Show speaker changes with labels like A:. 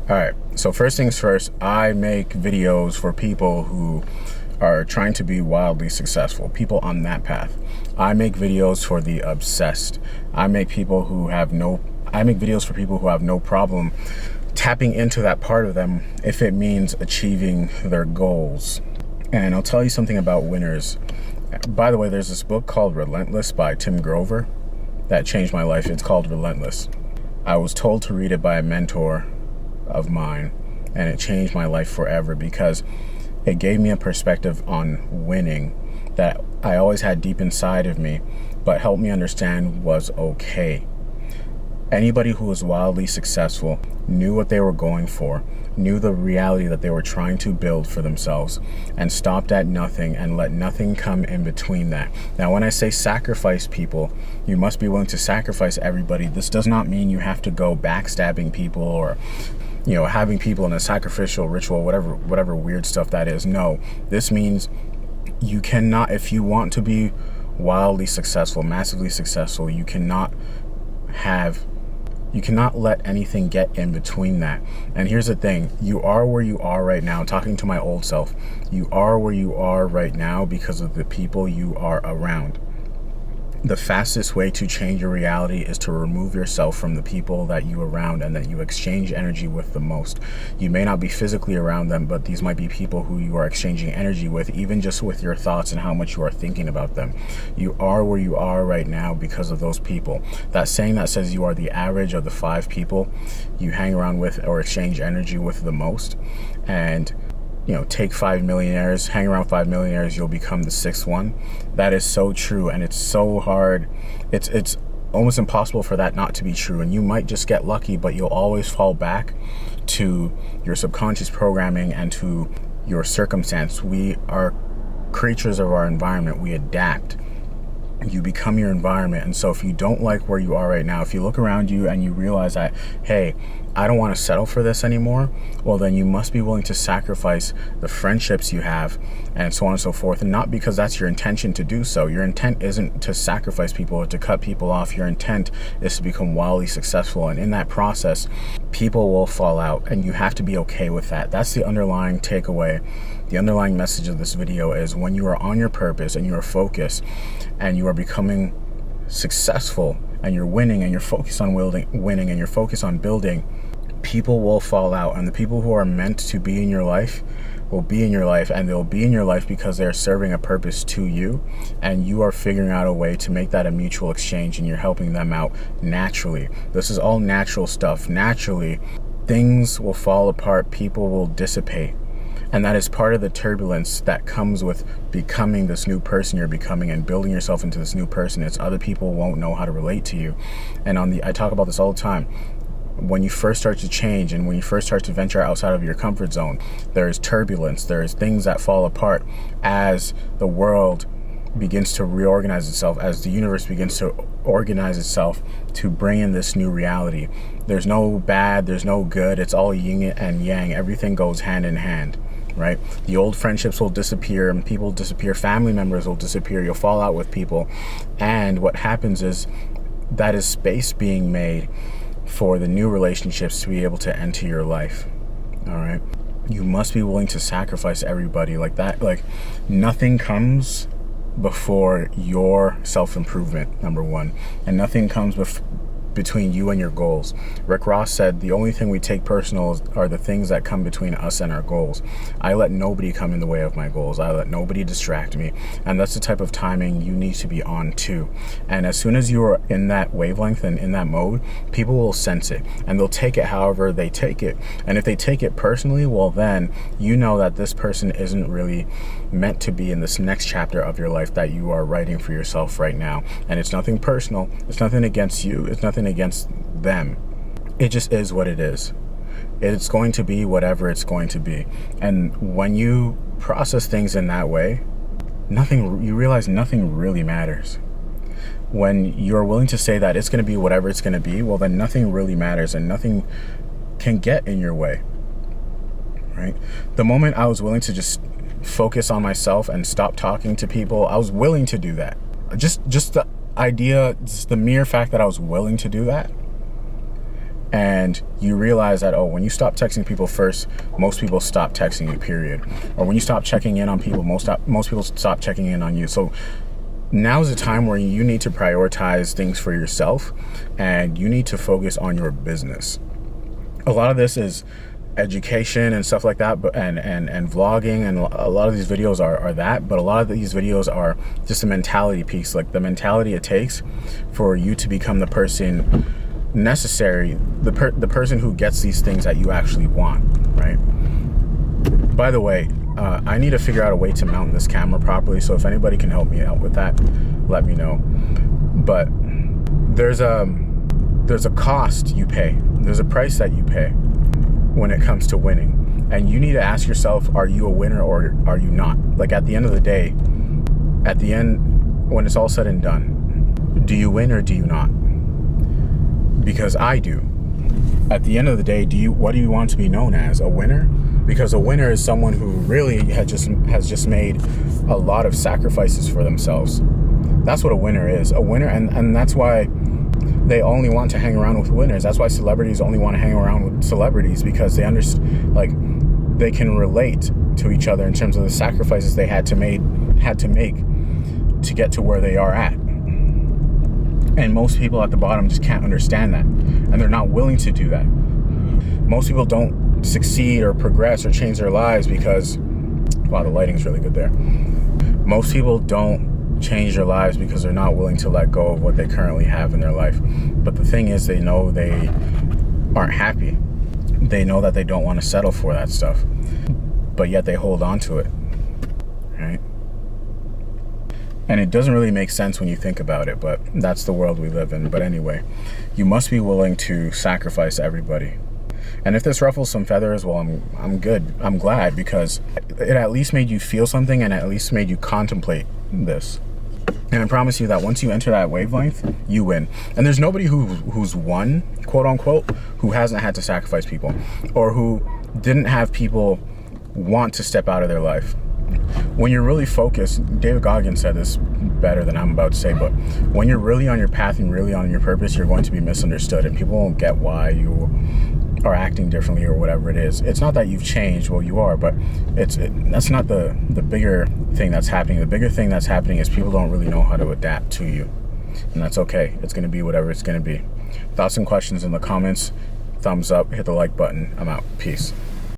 A: All right, so first things first, I make videos for people who are trying to be wildly successful, people on that path. I make videos for the obsessed. I make videos for people who have no problem tapping into that part of them if it means achieving their goals. And I'll tell you something about winners. By the way, there's this book called Relentless by Tim Grover that changed my life. It's called Relentless. I was told to read it by a mentor of mine, and it changed my life forever because it gave me a perspective on winning that I always had deep inside of me, but helped me understand was okay. Anybody who was wildly successful knew what they were going for, knew the reality that they were trying to build for themselves, and stopped at nothing and let nothing come in between that. Now, when I say sacrifice people, you must be willing to sacrifice everybody. This does not mean you have to go backstabbing people or having people in a sacrificial ritual, whatever weird stuff that is. No, this means you cannot, if you want to be wildly successful, massively successful, you cannot let anything get in between that. And here's the thing, you are where you are right now. Talking to my old self, you are where you are right now because of the people you are around. The fastest way to change your reality is to remove yourself from the people that you around and that you exchange energy with the most. You may not be physically around them, but these might be people who you are exchanging energy with, even just with your thoughts and how much you are thinking about them. You are where you are right now because of those people. That saying that says you are the average of the 5 people you hang around with or exchange energy with the most. And take 5 millionaires, hang around 5 millionaires, you'll become the 6th one. That is so true, and it's so hard. It's almost impossible for that not to be true, and you might just get lucky, but you'll always fall back to your subconscious programming and to your circumstance. We are creatures of our environment. We adapt. You become your environment. And so if you don't like where you are right now, if you look around you and you realize that, hey, I don't want to settle for this anymore, well, then you must be willing to sacrifice the friendships you have and so on and so forth. And not because that's your intention to do so. Your intent isn't to sacrifice people or to cut people off. Your intent is to become wildly successful. And in that process, people will fall out, and you have to be okay with that. That's the underlying takeaway. The underlying message of this video is when you are on your purpose and you are focused and you are becoming successful and you're winning and you're focused on winning and you're focused on building, people will fall out, and the people who are meant to be in your life will be in your life, and they'll be in your life because they're serving a purpose to you, and you are figuring out a way to make that a mutual exchange, and you're helping them out naturally. This is all natural stuff. Naturally, things will fall apart, people will dissipate. And that is part of the turbulence that comes with becoming this new person you're becoming and building yourself into this new person. It's other people won't know how to relate to you. And I talk about this all the time. When you first start to change and when you first start to venture outside of your comfort zone, there is turbulence. There is things that fall apart as the world begins to reorganize itself, as the universe begins to organize itself to bring in this new reality. There's no bad, there's no good. It's all yin and yang. Everything goes hand in hand. Right? The old friendships will disappear and people disappear. Family members will disappear. You'll fall out with people. And what happens is that is space being made for the new relationships to be able to enter your life. All right? You must be willing to sacrifice everybody like that. Like, nothing comes before your self-improvement, number one. And nothing comes between you and your goals. Rick Ross said, the only thing we take personal are the things that come between us and our goals. I let nobody come in the way of my goals. I let nobody distract me. And that's the type of timing you need to be on too. And as soon as you are in that wavelength and in that mode, people will sense it and they'll take it however they take it. And if they take it personally, well, then you know that this person isn't really meant to be in this next chapter of your life that you are writing for yourself right now. And it's nothing personal. It's nothing against you. It's nothing against them. It just is what it is. It's going to be whatever it's going to be. And when you process things in that way, you realize nothing really matters. When you're willing to say that it's going to be whatever it's going to be, well, then nothing really matters and nothing can get in your way. Right? The moment I was willing to just focus on myself and stop talking to people, I was willing to do that. Just the idea, just the mere fact that I was willing to do that, And you realize that, oh, when you stop texting people first, most people stop texting you, period. Or when you stop checking in on people, most people stop checking in on you. So now is the time where you need to prioritize things for yourself, and you need to focus on your business. A lot of this is education and stuff like that, but and vlogging, and a lot of these videos are that, but a lot of these videos are just a mentality piece, like the mentality it takes for you to become the person necessary, the person who gets these things that you actually want, right? By the way, I need to figure out a way to mount this camera properly, so if anybody can help me out with that, let me know. But there's a cost you pay, there's a price that you pay when it comes to winning, and you need to ask yourself, are you a winner or are you not? Like, at the end of the day, at the end, when it's all said and done, do you win or do you not? Because I do. At the end of the day, what do you want to be known as? A winner? Because a winner is someone who really has just made a lot of sacrifices for themselves. That's what a winner is. A winner, and that's why they only want to hang around with winners. That's why celebrities only want to hang around with celebrities, because they understand, like, they can relate to each other in terms of the sacrifices they had to make to get to where they are at. And most people at the bottom just can't understand that, and they're not willing to do that. Most people don't succeed or progress or change their lives because, wow, the lighting's really good there. Most people don't change their lives because they're not willing to let go of what they currently have in their life. But the thing is, they know they aren't happy. They know that they don't want to settle for that stuff, but yet they hold on to it, right? And it doesn't really make sense when you think about it, but that's the world we live in. But anyway, you must be willing to sacrifice everybody. And if this ruffles some feathers, well, I'm good. I'm glad, because it at least made you feel something, and at least made you contemplate this. And I promise you that once you enter that wavelength, you win. And there's nobody who's won, quote unquote, who hasn't had to sacrifice people, or who didn't have people want to step out of their life. When you're really focused, David Goggins said this better than I'm about to say, but when you're really on your path and really on your purpose, you're going to be misunderstood, and people won't get why you are acting differently or whatever it is. It's not that you've changed, well, you are, but that's not the bigger thing that's happening. The bigger thing that's happening is people don't really know how to adapt to you, and that's okay. It's going to be whatever it's going to be. Thoughts and questions in the comments. Thumbs up, hit the like button. I'm out. Peace.